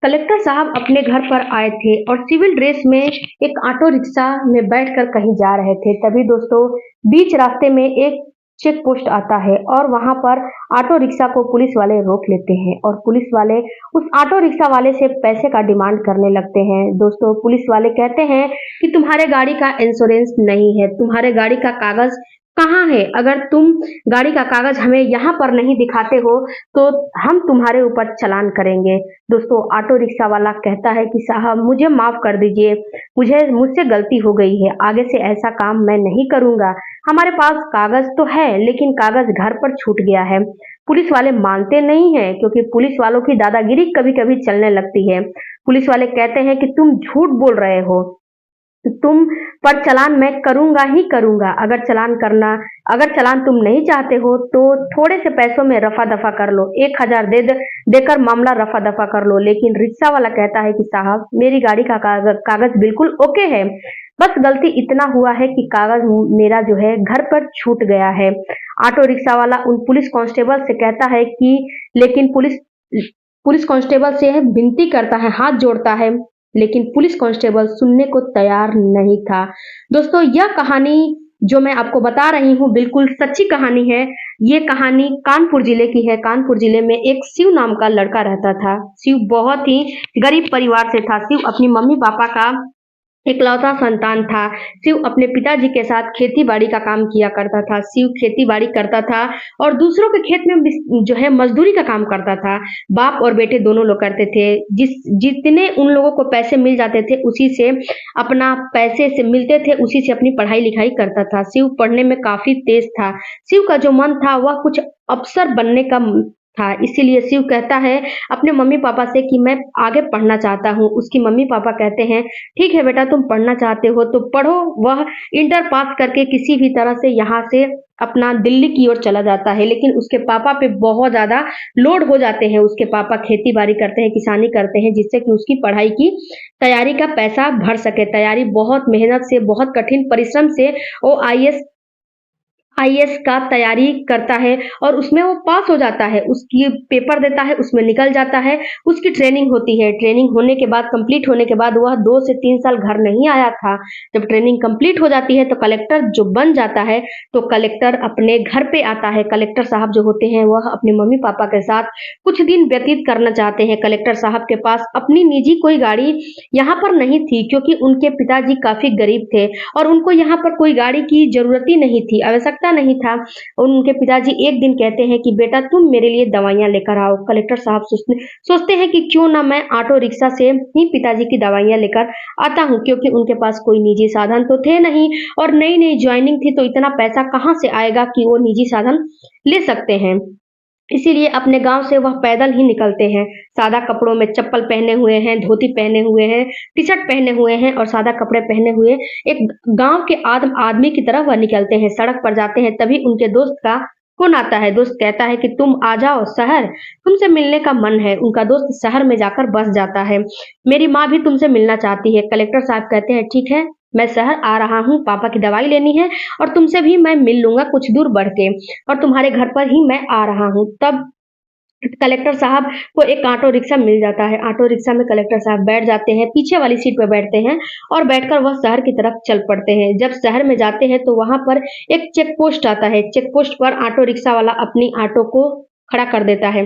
Collector साहब अपने घर पर आए थे और सिविल ड्रेस में एक ऑटो रिक्शा में बैठकर कहीं जा रहे थे। तभी दोस्तों बीच रास्ते में एक चेक पोस्ट आता है और वहां पर ऑटो रिक्शा को पुलिस वाले रोक लेते हैं और पुलिस वाले उस ऑटो रिक्शा वाले से पैसे का डिमांड करने लगते हैं। दोस्तों पुलिस वाले कहते हैं कि तुम्हारे गाड़ी का इंश्योरेंस नहीं है, तुम्हारे गाड़ी का कागज कहाँ है? अगर तुम गाड़ी का कागज हमें यहाँ पर नहीं दिखाते हो तो हम तुम्हारे ऊपर चालान करेंगे। दोस्तों ऑटो रिक्शा वाला कहता है कि साहब मुझे माफ कर दीजिए, मुझसे गलती हो गई है, आगे से ऐसा काम मैं नहीं करूंगा। हमारे पास कागज तो है लेकिन कागज घर पर छूट गया है। पुलिस वाले मानते नहीं हैं क्योंकि पुलिस वालों की दादागिरी कभी कभी चलने लगती है। पुलिस वाले कहते हैं कि तुम झूठ बोल रहे हो, तुम पर चालान मैं करूंगा ही करूंगा। अगर चालान तुम नहीं चाहते हो तो थोड़े से पैसों में रफा दफा कर लो, 1,000 देकर मामला रफा दफा कर लो। लेकिन रिक्शा वाला कहता है कि साहब मेरी गाड़ी का कागज बिल्कुल ओके है, बस गलती इतना हुआ है कि कागज मेरा जो है घर पर छूट गया है। ऑटो रिक्शा वाला उन पुलिस कांस्टेबल से कहता है कि लेकिन पुलिस पुलिस कांस्टेबल से विनती करता है, हाथ जोड़ता है, लेकिन पुलिस कांस्टेबल सुनने को तैयार नहीं था। दोस्तों यह कहानी जो मैं आपको बता रही हूँ बिल्कुल सच्ची कहानी है। ये कहानी कानपुर जिले की है। कानपुर जिले में एक शिव नाम का लड़का रहता था। शिव बहुत ही गरीब परिवार से था। शिव अपनी मम्मी पापा का इकलौता संतान था। शिव अपने पिताजी के साथ खेती-बाड़ी का काम किया करता था। शिव खेती-बाड़ी करता था और दूसरों के खेत में जो है मज़दूरी का काम करता था। बाप और बेटे दोनों लोग करते थे। जितने उन लोगों को पैसे मिल जाते थे उसी से अपना पैसे से मिलते थे, उसी से अपनी पढ़ाई-लिखाई करता था। शिव पढ़ने में काफ़ी तेज़ था। शिव का जो मन था वह कुछ अफ़सर बनने का था। इसीलिए शिव कहता है अपने मम्मी-पापा से कि मैं आगे पढ़ना चाहता हूँ। उसकी मम्मी-पापा कहते हैं ठीक है बेटा, तुम पढ़ना चाहते हो तो पढ़ो। वह इंटर पास करके किसी भी तरह से यहाँ से अपना दिल्ली की ओर चला जाता है, लेकिन उसके पापा पे बहुत ज़्यादा लोड हो जाते हैं। उसके पापा खेती-बाड़ी करते हैं, किसानी करते हैं, जिससे कि उसकी पढ़ाई की तैयारी का पैसा भर सके। तैयारी बहुत मेहनत से, बहुत कठिन परिश्रम से वो आईएएस का तैयारी करता है और उसमें वो पास हो जाता है। उसकी पेपर देता है, उसमें निकल जाता है। उसकी ट्रेनिंग होती है। ट्रेनिंग होने के बाद, कंप्लीट होने के बाद वह 2 से 3 साल घर नहीं आया था। जब ट्रेनिंग कंप्लीट हो जाती है तो कलेक्टर जो बन जाता है, तो कलेक्टर अपने घर पे आता है। कलेक्टर साहब जो होते हैं वह अपने मम्मी-पापा के साथ कुछ दिन व्यतीत करना चाहते हैं। कलेक्टर साहब के पास अपनी निजी कोई गाड़ी यहाँ पर नहीं थी क्योंकि उनके पिताजी काफ़ी गरीब थे और उनको यहाँ पर कोई गाड़ी की ज़रूरत ही नहीं थी, आवश्यकता नहीं था। उनके पिताजी एक दिन कहते हैं कि बेटा तुम मेरे लिए दवाइयाँ लेकर आओ। कलेक्टर साहब सोचते हैं कि क्यों ना मैं ऑटो रिक्शा से ही पिताजी की दवाइयाँ लेकर आता हूँ, क्योंकि उनके पास कोई निजी साधन तो थे नहीं और नई-नई जॉइनिंग थी तो इतना पैसा कहाँ से आएगा कि वो निजी साधन ले सकते हैं। इसीलिए अपने गाँव से वह पैदल ही निकलते हैं। सादा कपड़ों में चप्पल पहने हुए हैं, धोती पहने हुए हैं, टी-शर्ट पहने हुए हैं और सादा कपड़े पहने हुए एक गाँव के आदमी की तरह वह निकलते हैं। सड़क पर जाते हैं तभी उनके दोस्त का फ़ोन आता है। दोस्त कहता है कि तुम आ जाओ शहर, तुमसे मिलने का मन है। उनका दोस्त शहर में जाकर बस जाता है। मेरी माँ भी तुमसे मिलना चाहती है। कलेक्टर साहब कहते हैं ठीक है, मैं शहर आ रहा हूँ, पापा की दवाई लेनी है और तुमसे भी मैं मिल लूँगा कुछ दूर बढ़ के और तुम्हारे घर पर ही मैं आ रहा हूँ। तब कलेक्टर साहब को एक ऑटो रिक्शा मिल जाता है। ऑटो रिक्शा में कलेक्टर साहब बैठ जाते हैं, पीछे वाली सीट पे बैठते हैं और बैठकर वह शहर की तरफ चल पड़ते हैं। जब शहर में जाते हैं तो वहाँ पर एक चेक पोस्ट आता है। चेक पोस्ट पर ऑटो रिक्शा वाला अपनी ऑटो को खड़ा कर देता है।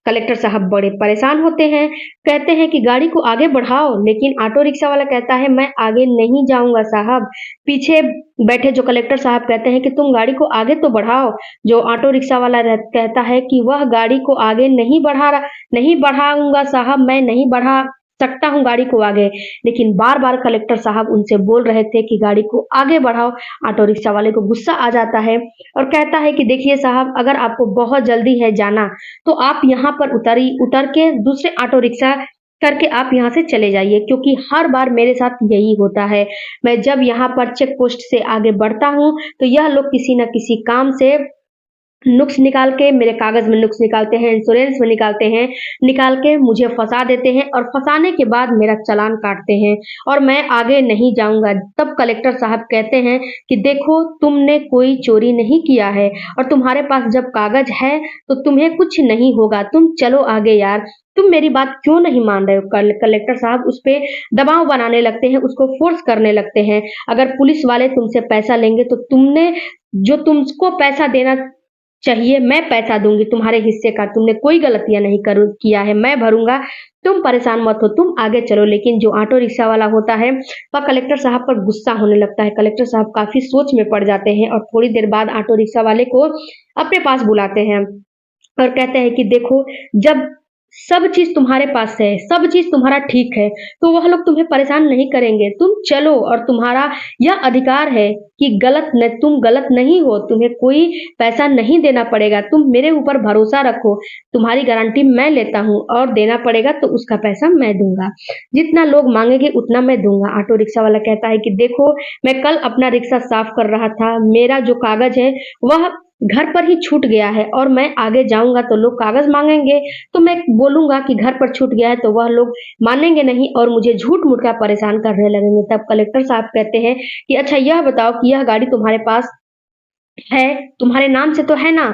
कलेक्टर साहब बड़े परेशान होते हैं, कहते हैं कि गाड़ी को आगे बढ़ाओ, लेकिन ऑटो रिक्शा वाला कहता है मैं आगे नहीं जाऊँगा साहब। पीछे बैठे जो कलेक्टर साहब कहते हैं कि तुम गाड़ी को आगे तो बढ़ाओ। जो ऑटो रिक्शा वाला कहता है कि वह गाड़ी को आगे नहीं बढ़ाऊँगा साहब, मैं नहीं बढ़ा सकता हूँ गाड़ी को आगे। लेकिन बार-बार कलेक्टर साहब उनसे बोल रहे थे कि गाड़ी को आगे बढ़ाओ। ऑटो रिक्शा वाले को गुस्सा आ जाता है और कहता है कि देखिए साहब, अगर आपको बहुत जल्दी है जाना, तो आप यहाँ पर उतर के दूसरे ऑटो रिक्शा करके आप यहाँ से चले जाइए, क्योंकि हर बार मेरे साथ यही होता है। मैं जब यहाँ पर चेक पोस्ट से आगे बढ़ता हूँ, तो यह लोग किसी न किसी काम से नुक्स निकाल के, मेरे कागज़ में नुक्स निकालते हैं, इंश्योरेंस में निकालते हैं, निकाल के मुझे फँसा देते हैं और फँसाने के बाद मेरा चालान काटते हैं और मैं आगे नहीं जाऊँगा। तब कलेक्टर साहब कहते हैं कि देखो तुमने कोई चोरी नहीं किया है और तुम्हारे पास जब कागज़ है तो तुम्हें कुछ नहीं होगा, तुम चलो आगे यार। तुम मेरी बात क्यों नहीं मान रहे हो? कलेक्टर साहब उस पे दबाव बनाने लगते हैं, उसको फ़ोर्स करने लगते हैं। अगर पुलिस वाले तुमसे पैसा लेंगे तो तुमने जो तुमको पैसा देना चाहिए मैं पैसा दूँगी तुम्हारे हिस्से का, तुमने कोई गलतियाँ नहीं करो किया है, मैं भरूँगा, तुम परेशान मत हो, तुम आगे चलो। लेकिन जो ऑटो रिक्शा वाला होता है, वह कलेक्टर साहब पर गुस्सा होने लगता है। कलेक्टर साहब काफ़ी सोच में पड़ जाते हैं और थोड़ी देर बाद ऑटो रिक्शा वाले को अपने पास बुलाते हैं और कहते हैं कि देखो, जब सब चीज़ तुम्हारे पास है, सब चीज़ तुम्हारा ठीक है, तो वह लोग तुम्हें परेशान नहीं करेंगे। तुम चलो और तुम्हारा यह अधिकार है कि तुम गलत नहीं हो, तुम्हें कोई पैसा नहीं देना पड़ेगा, तुम मेरे ऊपर भरोसा रखो, तुम्हारी गारंटी मैं लेता हूँ और देना पड़ेगा तो उसका पैसा मैं दूँगा। जितना लोग माँगेंगे उतना मैं दूँगा। ऑटो रिक्शा वाला कहता है कि देखो, मैं कल अपना रिक्शा साफ कर रहा था, मेरा जो कागज़ है वह घर पर ही छूट गया है और मैं आगे जाऊँगा तो लोग कागज़ माँगेंगे, तो मैं बोलूँगा कि घर पर छूट गया है तो वह लोग मानेंगे नहीं और मुझे झूठ-मूठ का परेशान करने लगेंगे। तब कलेक्टर साहब कहते हैं कि अच्छा यह बताओ कि यह गाड़ी तुम्हारे पास है, तुम्हारे नाम से तो है ना?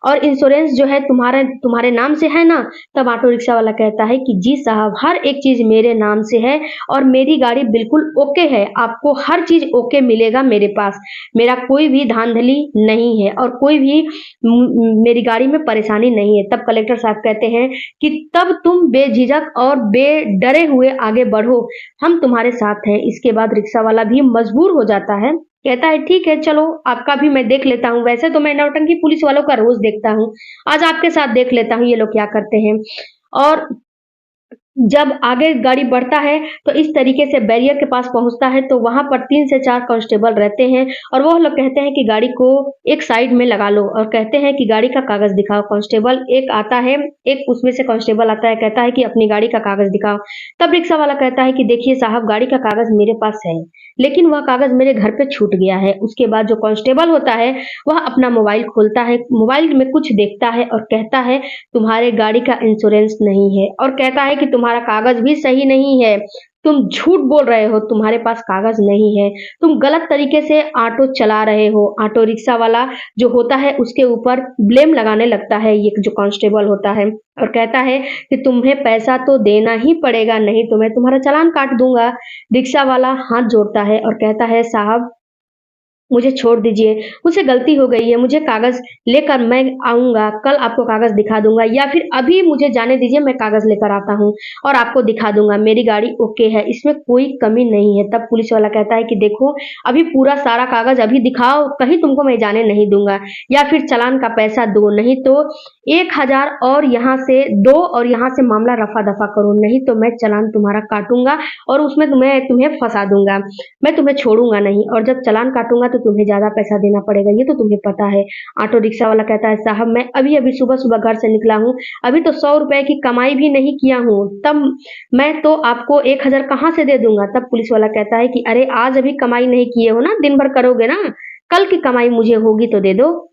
और इंश्योरेंस जो है तुम्हारे नाम से है ना? तब ऑटो रिक्शा वाला कहता है कि जी साहब, हर एक चीज़ मेरे नाम से है और मेरी गाड़ी बिल्कुल ओके है, आपको हर चीज़ ओके मिलेगा मेरे पास। मेरा कोई भी धांधली नहीं है और कोई भी मेरी गाड़ी में परेशानी नहीं है। तब कलेक्टर साहब कहते हैं कि तब तुम बेझिझक और बेडरे हुए आगे बढ़ो, हम तुम्हारे साथ हैं। इसके बाद रिक्शा वाला भी मजबूर हो जाता है, कहता है ठीक है चलो आपका भी मैं देख लेता हूँ। वैसे तो मैं नौटंकी पुलिस वालों का रोज़ देखता हूँ, आज आपके साथ देख लेता हूँ ये लोग क्या करते हैं। और जब आगे गाड़ी बढ़ता है तो इस तरीके से बैरियर के पास पहुँचता है तो वहाँ पर 3 से 4 कांस्टेबल रहते हैं और वो लोग कहते हैं कि गाड़ी को एक साइड में लगा लो और कहते हैं कि गाड़ी का कागज़ दिखाओ। कांस्टेबल एक आता है, एक उसमें से कांस्टेबल आता है, कहता है कि अपनी गाड़ी का कागज़ दिखाओ। तब रिक्शा वाला कहता है कि देखिए साहब, गाड़ी का कागज़ मेरे पास है, लेकिन वह कागज़ मेरे घर पे छूट गया है। उसके बाद जो कांस्टेबल होता है वह अपना मोबाइल खोलता है, मोबाइल में कुछ देखता है और कहता है तुम्हारे गाड़ी का इंश्योरेंस नहीं है और कहता है कि तुम्हारा कागज़ भी सही नहीं है, तुम झूठ बोल रहे हो, तुम्हारे पास कागज़ नहीं है, तुम गलत तरीके से ऑटो चला रहे हो। ऑटो रिक्शा वाला जो होता है उसके ऊपर ब्लेम लगाने लगता है ये जो कांस्टेबल होता है और कहता है कि तुम्हें पैसा तो देना ही पड़ेगा, नहीं तो मैं तुम्हारा चालान काट दूँगा। रिक्शा वाला हाथ जोड़ता है और कहता है साहब मुझे छोड़ दीजिए, मुझसे गलती हो गई है, मुझे कागज़ लेकर मैं आऊँगा, कल आपको कागज़ दिखा दूँगा या फिर अभी मुझे जाने दीजिए, मैं कागज़ लेकर आता हूँ और आपको दिखा दूँगा, मेरी गाड़ी ओके है, इसमें कोई कमी नहीं है। तब पुलिस वाला कहता है कि देखो, अभी पूरा सारा कागज़ अभी दिखाओ, कहीं तुमको मैं जाने नहीं दूँगा या फिर चालान का पैसा दो, नहीं तो 1000 और यहाँ से दो और यहाँ से मामला रफ़ा-दफ़ा करो, नहीं तो मैं चालान तुम्हारा काटूँगा और उसमें मैं तुम्हें फँसा दूँगा। मैं तुम्हें छोड़ूँगा नहीं और जब चालान काटूँगा तो तुम्हें ज़्यादा पैसा देना पड़ेगा, ये तो तुम्हें पता है। ऑटो रिक्शा वाला कहता है साहब मैं अभी-अभी सुबह-सुबह घर से निकला हूँ, अभी तो 100 रुपए की कमाई भी नहीं किया हूँ, तब मैं तो आपको 1000 कहाँ से दे दूँगा? तब पुलिस वाला कहता है कि अरे आज अभी कमाई नहीं किए हो ना, दिन भर करोगे ना, कल की कमाई मुझे होगी तो दे दो।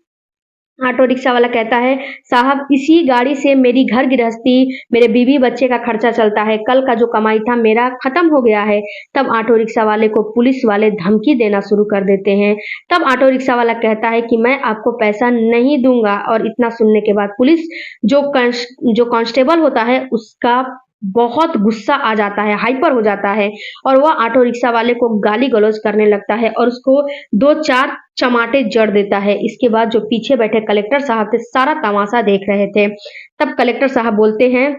ऑटो रिक्शा वाला कहता है साहब इसी गाड़ी से मेरी घर गृहस्थी, मेरे बीवी बच्चे का खर्चा चलता है, कल का जो कमाई था मेरा खत्म हो गया है। तब ऑटो रिक्शा वाले को पुलिस वाले धमकी देना शुरू कर देते हैं। तब ऑटो रिक्शा वाला कहता है कि मैं आपको पैसा नहीं दूँगा और इतना सुनने के बाद पुलिस जो कांस्टेबल होता है उसका बहुत गुस्सा आ जाता है, हाइपर हो जाता है और वह ऑटो रिक्शा वाले को गाली-गलौज करने लगता है और उसको 2-4 चमाटे जड़ देता है। इसके बाद जो पीछे बैठे कलेक्टर साहब थे, सारा तमाशा देख रहे थे। तब कलेक्टर साहब बोलते हैं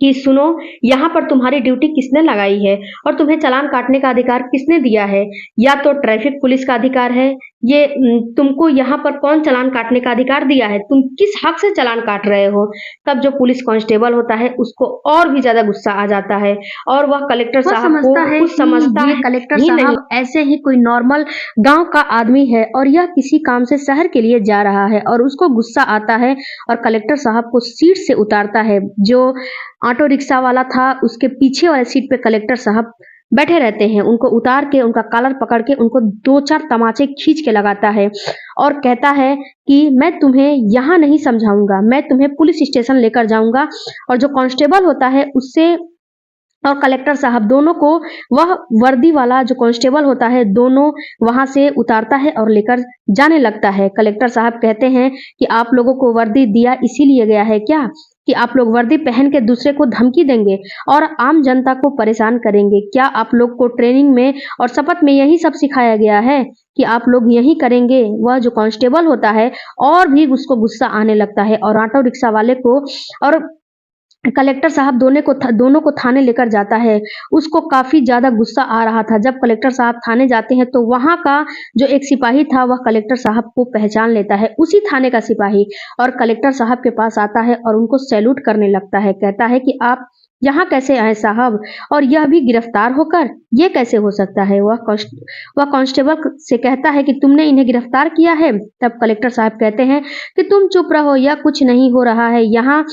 कि सुनो, यहाँ पर तुम्हारी ड्यूटी किसने लगाई है और तुम्हें चालान काटने का अधिकार किसने दिया है? या तो ट्रैफिक पुलिस का अधिकार है, ये तुमको यहाँ पर कौन चालान काटने का अधिकार दिया है? तुम किस हक से चालान काट रहे हो? तब जो पुलिस कांस्टेबल होता है उसको और भी ज़्यादा गुस्सा आ जाता है और वह कलेक्टर वह साहब को समझता है कुछ समझता कि ये है कलेक्टर ही नहीं। साहब ऐसे ही कोई नॉर्मल गांव का आदमी है और यह किसी काम से शहर के लिए जा रहा है और उसको गुस्सा आता है और कलेक्टर साहब को सीट से उतारता है। जो ऑटो रिक्शा वाला था उसके पीछे वाले सीट पे कलेक्टर साहब बैठे रहते हैं। उनको उतार के, उनका कॉलर पकड़ के उनको 2-4 तमाचे खींच के लगाता है और कहता है कि मैं तुम्हें यहाँ नहीं समझाऊँगा, मैं तुम्हें पुलिस स्टेशन लेकर जाऊँगा। और जो कांस्टेबल होता है उससे और कलेक्टर साहब दोनों को, वह वर्दी वाला जो कांस्टेबल होता है, दोनों वहां से उतारता है और लेकर जाने लगता है। कलेक्टर साहब कहते हैं कि आप लोगों को वर्दी दिया इसीलिए गया है क्या कि आप लोग वर्दी पहन के दूसरे को धमकी देंगे और आम जनता को परेशान करेंगे? क्या आप लोग को ट्रेनिंग में और शपथ में यही सब सिखाया गया है कि आप लोग यही करेंगे? वह जो कांस्टेबल होता है और भी उसको गुस्सा आने लगता है और ऑटो रिक्शा वाले को और कलेक्टर साहब दोनों को थाने लेकर जाता है। उसको काफ़ी ज़्यादा गुस्सा आ रहा था। जब कलेक्टर साहब थाने जाते हैं तो वहाँ का जो एक सिपाही था वह कलेक्टर साहब को पहचान लेता है, उसी थाने का सिपाही, और कलेक्टर साहब के पास आता है और उनको सैल्यूट करने लगता है। कहता है कि आप यहाँ कैसे आए साहब, और यह भी गिरफ्तार होकर? ये कैसे हो सकता है? वह कांस्टेबल से कहता है कि तुमने इन्हें गिरफ्तार किया है? तब कलेक्टर साहब कहते हैं कि तुम चुप रहो, यह कुछ नहीं हो रहा है, यहाँ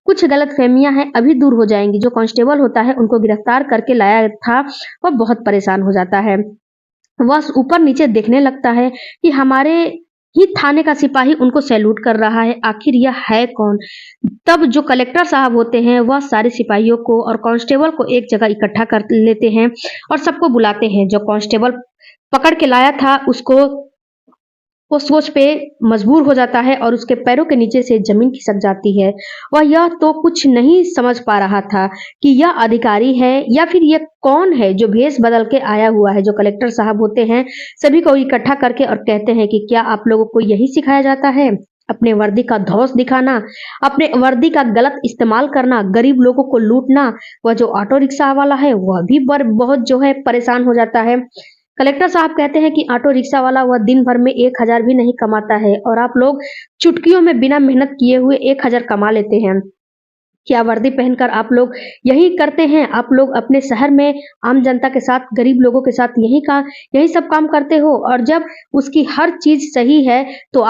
कुछ गलतफहमियां हैं, अभी दूर हो जाएंगी। जो कांस्टेबल होता है उनको गिरफ्तार करके लाया था, वह बहुत परेशान हो जाता है। वह ऊपर नीचे देखने लगता है कि हमारे ही थाने का सिपाही उनको सैल्यूट कर रहा है, आखिर यह है कौन? तब जो कलेक्टर साहब होते हैं वह सारे सिपाहियों को और कांस्टेबल को एक जगह इकट्ठा कर लेते हैं और सबको बुलाते हैं। जो कांस्टेबल पकड़ के लाया था उसको, वो सोच पे मजबूर हो जाता है और उसके पैरों के नीचे से जमीन खिसक जाती है। वह यह तो कुछ नहीं समझ पा रहा था कि यह अधिकारी है या फिर यह कौन है जो भेष बदल के आया हुआ है। जो कलेक्टर साहब होते हैं सभी को इकट्ठा करके और कहते हैं कि क्या आप लोगों को यही सिखाया जाता है? अपने वर्दी का धौंस दिखाना, अपने वर्दी का गलत इस्तेमाल करना, गरीब लोगों को लूटना। वह जो ऑटो रिक्शा वाला है वह भी बहुत जो है परेशान हो जाता है। कलेक्टर साहब कहते हैं कि ऑटो रिक्शा वाला वह दिन भर में 1000 भी नहीं कमाता है और आप लोग चुटकियों में बिना मेहनत किए हुए 1000 कमा लेते हैं। क्या वर्दी पहनकर आप लोग यही करते हैं? आप लोग अपने शहर में आम जनता के साथ, गरीब लोगों के साथ यही सब काम करते हो, और जब उसकी हर चीज सही है तो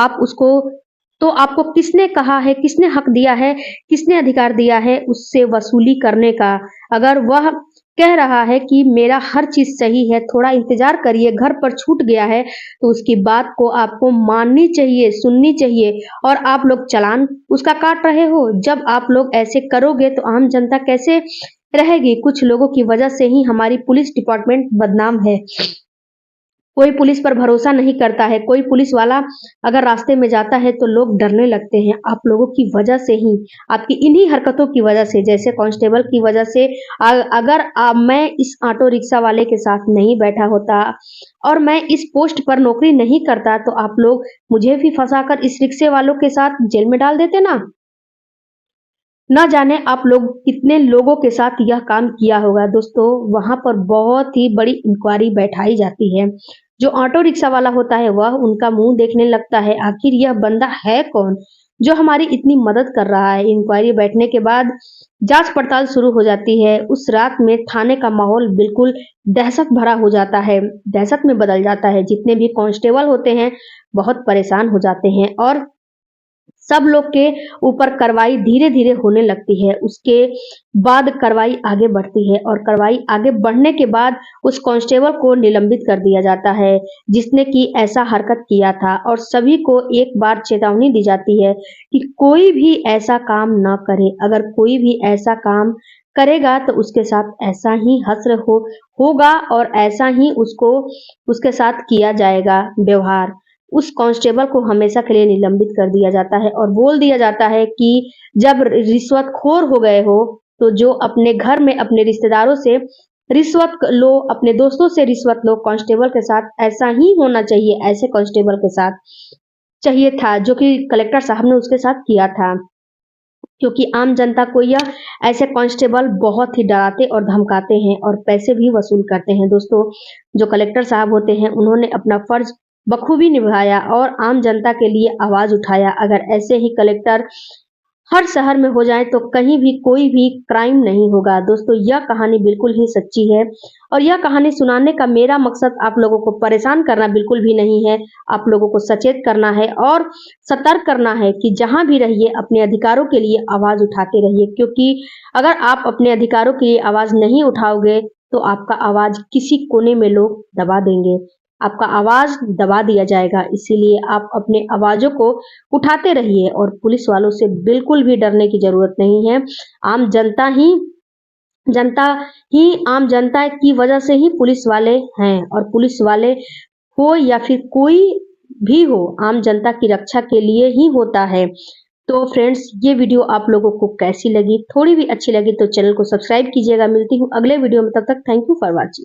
आपको किसने कहा है, किसने हक दिया है, किसने अधिकार दिया है उससे वसूली करने का? अगर वह कह रहा है कि मेरा हर चीज सही है, थोड़ा इंतजार करिए, घर पर छूट गया है, तो उसकी बात को आपको माननी चाहिए, सुननी चाहिए, और आप लोग चालान उसका काट रहे हो। जब आप लोग ऐसे करोगे तो आम जनता कैसे रहेगी? कुछ लोगों की वजह से ही हमारी पुलिस डिपार्टमेंट बदनाम है। कोई पुलिस पर भरोसा नहीं करता है, कोई पुलिस वाला अगर रास्ते में जाता है तो लोग डरने लगते हैं। आप लोगों की वजह से ही, आपकी इन्हीं हरकतों की वजह से, जैसे कांस्टेबल की वजह से, अगर मैं इस ऑटो रिक्शा वाले के साथ नहीं बैठा होता और मैं इस पोस्ट पर नौकरी नहीं करता तो आप लोग मुझे भी फंसाकर इस रिक्शे वालों के साथ जेल में डाल देते ना। ना जाने आप लोग कितने लोगों के साथ यह काम किया होगा। दोस्तों, वहां पर बहुत ही बड़ी इंक्वायरी बैठाई जाती है। जो ऑटो रिक्शा वाला होता है वह उनका मुंह देखने लगता है, आखिर यह बंदा है कौन जो हमारी इतनी मदद कर रहा है। इंक्वायरी बैठने के बाद जांच पड़ताल शुरू हो जाती है। उस रात में थाने का माहौल बिल्कुल दहशत भरा हो जाता है, दहशत में बदल जाता है। जितने भी कांस्टेबल होते हैं बहुत परेशान हो जाते हैं और सब लोग के ऊपर कार्रवाई धीरे-धीरे होने लगती है। उसके बाद कार्रवाई आगे बढ़ती है और कार्रवाई आगे बढ़ने के बाद उस कांस्टेबल को निलंबित कर दिया जाता है जिसने कि ऐसा हरकत किया था, और सभी को एक बार चेतावनी दी जाती है कि कोई भी ऐसा काम ना करे। अगर कोई भी ऐसा काम करेगा तो उसके साथ ऐसा ही होगा और ऐसा ही उसके साथ किया जाएगा व्यवहार। उस कांस्टेबल को हमेशा के लिए निलंबित कर दिया जाता है और बोल दिया जाता है कि जब रिश्वतखोर हो गए हो तो जो अपने घर में अपने रिश्तेदारों से रिश्वत लो, अपने दोस्तों से रिश्वत लो, कांस्टेबल के साथ ऐसा ही होना चाहिए। ऐसे कांस्टेबल के साथ चाहिए था जो कि कलेक्टर साहब ने उसके साथ किया था, क्योंकि आम जनता को यह ऐसे कांस्टेबल बहुत ही डराते और धमकाते हैं और पैसे भी वसूल करते हैं। दोस्तों, जो कलेक्टर साहब होते हैं उन्होंने अपना फर्ज बखूबी निभाया और आम जनता के लिए आवाज उठाया। अगर ऐसे ही कलेक्टर हर शहर में हो जाए तो कहीं भी कोई भी क्राइम नहीं होगा। दोस्तों, यह कहानी बिल्कुल ही सच्ची है और यह कहानी सुनाने का मेरा मकसद आप लोगों को परेशान करना बिल्कुल भी नहीं है। आप लोगों को सचेत करना है और सतर्क करना है कि जहां भी रहिए अपने अधिकारों के लिए आवाज उठाते रहिए, क्योंकि अगर आप अपने अधिकारों के लिए आवाज नहीं उठाओगे तो आपका आवाज़ किसी कोने में लोग दबा देंगे, आपका आवाज़ दबा दिया जाएगा। इसीलिए आप अपने आवाज़ों को उठाते रहिए और पुलिस वालों से बिल्कुल भी डरने की ज़रूरत नहीं है। आम जनता ही जनता आम जनता की वजह से ही पुलिस वाले हैं, और पुलिस वाले हो या फिर कोई भी हो, आम जनता की रक्षा के लिए ही होता है। तो फ्रेंड्स, ये वीडियो आप लोगों को कैसी लगी? थोड़ी भी अच्छी लगी तो चैनल को सब्सक्राइब कीजिएगा। मिलती हूँ अगले वीडियो में, तब तक थैंक यू फॉर वॉचिंग।